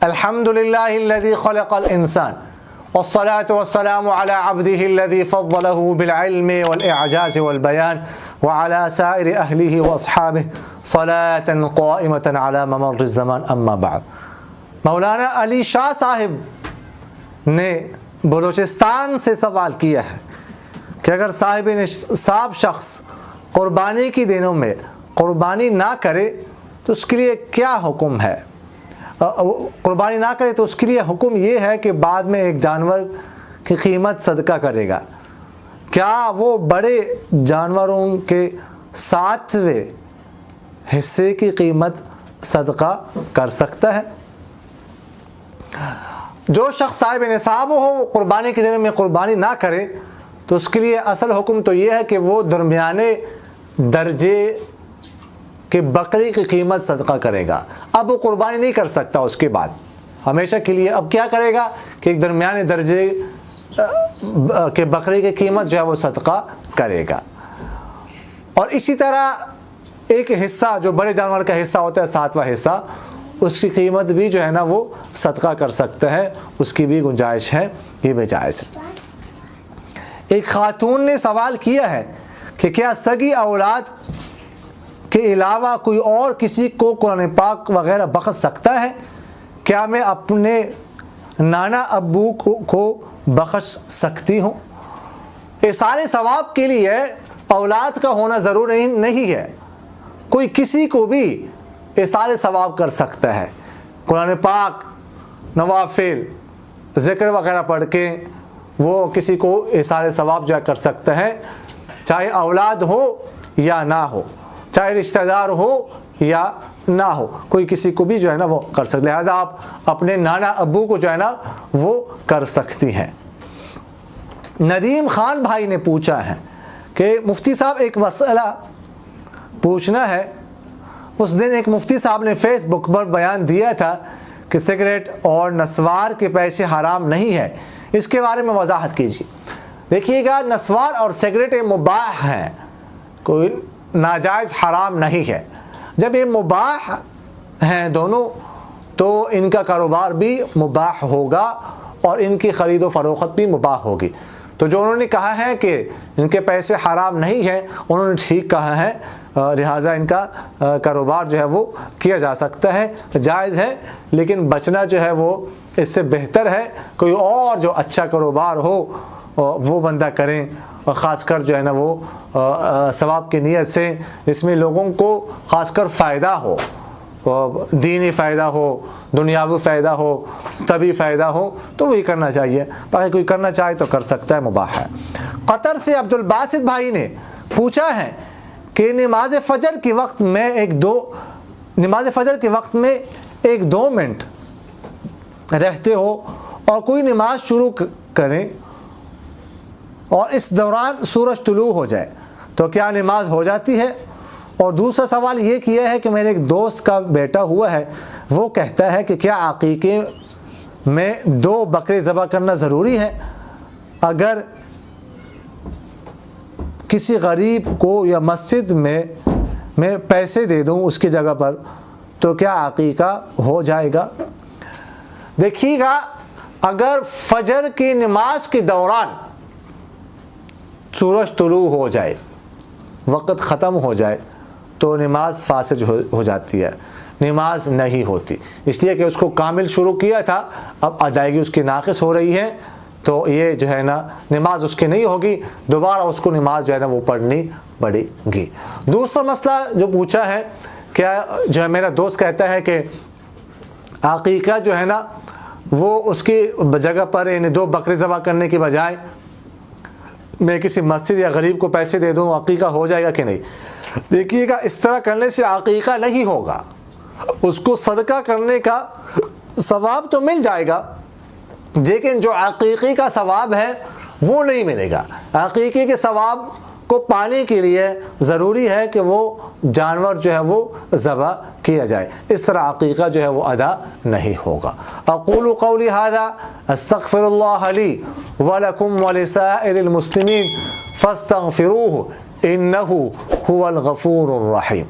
الحمد للہ الذی خلق الانسان والصلاة والسلام على عبده الذي فضله بالعلم والإعجاز والبيان وعلى سائر أهله وأصحابه صلاة قائمة على ممر الزمان اما بعد. مولانا علی شاہ صاحب نے بلوچستان سے سوال کیا ہے کہ اگر صاحب نصاب شخص قربانی کی دنوں میں قربانی نہ کرے تو اس کے لیے کیا حکم ہے؟ قربانی نہ کرے تو اس کے لیے حکم یہ ہے کہ بعد میں ایک جانور کی قیمت صدقہ کرے گا. کیا وہ بڑے جانوروں کے 7ویں حصے کی قیمت صدقہ کر سکتا ہے؟ جو شخص صاحب نصاب ہو قربانی کے دن میں قربانی نہ کرے تو اس کے لیے اصل حکم تو یہ ہے کہ وہ درمیانے درجے کہ بکری کی قیمت صدقہ کرے گا. اب وہ قربانی نہیں کر سکتا اس کے بعد ہمیشہ کے لیے. اب کیا کرے گا کہ ایک درمیانے درجے کہ بکری کی قیمت جو ہے وہ صدقہ کرے گا. اور اسی طرح ایک حصہ جو بڑے جانور کا حصہ ہوتا ہے 7واں حصہ, اس کی قیمت بھی جو ہے نا وہ صدقہ کر سکتا ہے, اس کی بھی گنجائش ہے, یہ بھی جائز ہے. ایک خاتون نے سوال کیا ہے کہ کیا سگی اولاد کے علاوہ کوئی اور کسی کو قرآن پاک وغیرہ بخش سکتا ہے؟ کیا میں اپنے نانا ابو کو بخش سکتی ہوں؟ ایصال ثواب کے لیے اولاد کا ہونا ضروری نہیں ہے, کوئی کسی کو بھی ایصال ثواب کر سکتا ہے. قرآن پاک نوافل ذکر وغیرہ پڑھ کے وہ کسی کو ایصال ثواب جو ہے کر سکتا ہے, چاہے اولاد ہو یا نہ ہو, چاہے رشتہ دار ہو یا نہ ہو, کوئی کسی کو بھی جو ہے نا وہ کر سکتے. لہٰذا آپ اپنے نانا ابو کو جو ہے نا وہ کر سکتی ہیں. ندیم خان بھائی نے پوچھا ہے کہ مفتی صاحب ایک مسئلہ پوچھنا ہے. اس دن ایک مفتی صاحب نے فیس بک پر بیان دیا تھا کہ سگریٹ اور نسوار کے پیسے حرام نہیں ہے, اس کے بارے میں وضاحت کیجیے. دیکھیے گا, نسوار اور سگریٹ مباح ہیں, کوئی ناجائز حرام نہیں ہے. جب یہ مباح ہیں دونوں تو ان کا کاروبار بھی مباح ہوگا اور ان کی خرید و فروخت بھی مباح ہوگی. تو جو انہوں نے کہا ہے کہ ان کے پیسے حرام نہیں ہیں, انہوں نے ٹھیک کہا ہے, لہٰذا ان کا کاروبار جو ہے وہ کیا جا سکتا ہے, جائز ہے. لیکن بچنا جو ہے وہ اس سے بہتر ہے کوئی اور جو اچھا کاروبار ہو وہ بندہ کریں, خاص کر جو ہے نا وہ ثواب کی نیت سے, جس میں لوگوں کو خاص کر فائدہ ہو, دینی فائدہ ہو, دنیاوی فائدہ ہو, طبی فائدہ ہو, تو وہی کرنا چاہیے. باقی کوئی کرنا چاہے تو کر سکتا ہے, مباح ہے. قطر سے عبد الباسط بھائی نے پوچھا ہے کہ نماز فجر کے وقت میں ایک دو منٹ رہتے ہو اور کوئی نماز شروع کریں اور اس دوران سورج طلوع ہو جائے تو کیا نماز ہو جاتی ہے؟ اور دوسرا سوال یہ کیا ہے کہ میرے ایک دوست کا بیٹا ہوا ہے, وہ کہتا ہے کہ کیا عقیقے میں 2 بکرے ذبح کرنا ضروری ہے؟ اگر کسی غریب کو یا مسجد میں پیسے دے دوں اس کی جگہ پر تو کیا عقیقہ ہو جائے گا؟ دیکھیے گا, اگر فجر کی نماز کے دوران سورج طلوع ہو جائے, وقت ختم ہو جائے, تو نماز فاسد ہو جاتی ہے, نماز نہیں ہوتی. اس لیے کہ اس کو کامل شروع کیا تھا, اب ادائیگی اس کی ناقص ہو رہی ہے, تو یہ جو ہے نا نماز اس کی نہیں ہوگی, دوبارہ اس کو نماز جو ہے نا وہ پڑھنی پڑے گی. دوسرا مسئلہ جو پوچھا ہے, کیا جو ہے میرا دوست کہتا ہے کہ عقیقہ جو ہے نا وہ اس کی جگہ پر یعنی 2 بکرے ذبح کرنے کی بجائے میں کسی مسجد یا غریب کو پیسے دے دوں, عقیقہ ہو جائے گا کہ نہیں؟ دیکھیے گا, اس طرح کرنے سے عقیقہ نہیں ہوگا, اس کو صدقہ کرنے کا ثواب تو مل جائے گا, لیکن جو عقیقے کا ثواب ہے وہ نہیں ملے گا. عقیقے کے ثواب کو پانے کے لیے ضروری ہے کہ وہ جانور جو ہے وہ ذبح کیا جائے, اس طرح عقیقہ جو ہے وہ ادا نہیں ہوگا. اقول قولی ھذا استغفر اللہ لی ولکم ولسائر المسلمین فاستغفروہ انہ هو الغفور الرحیم.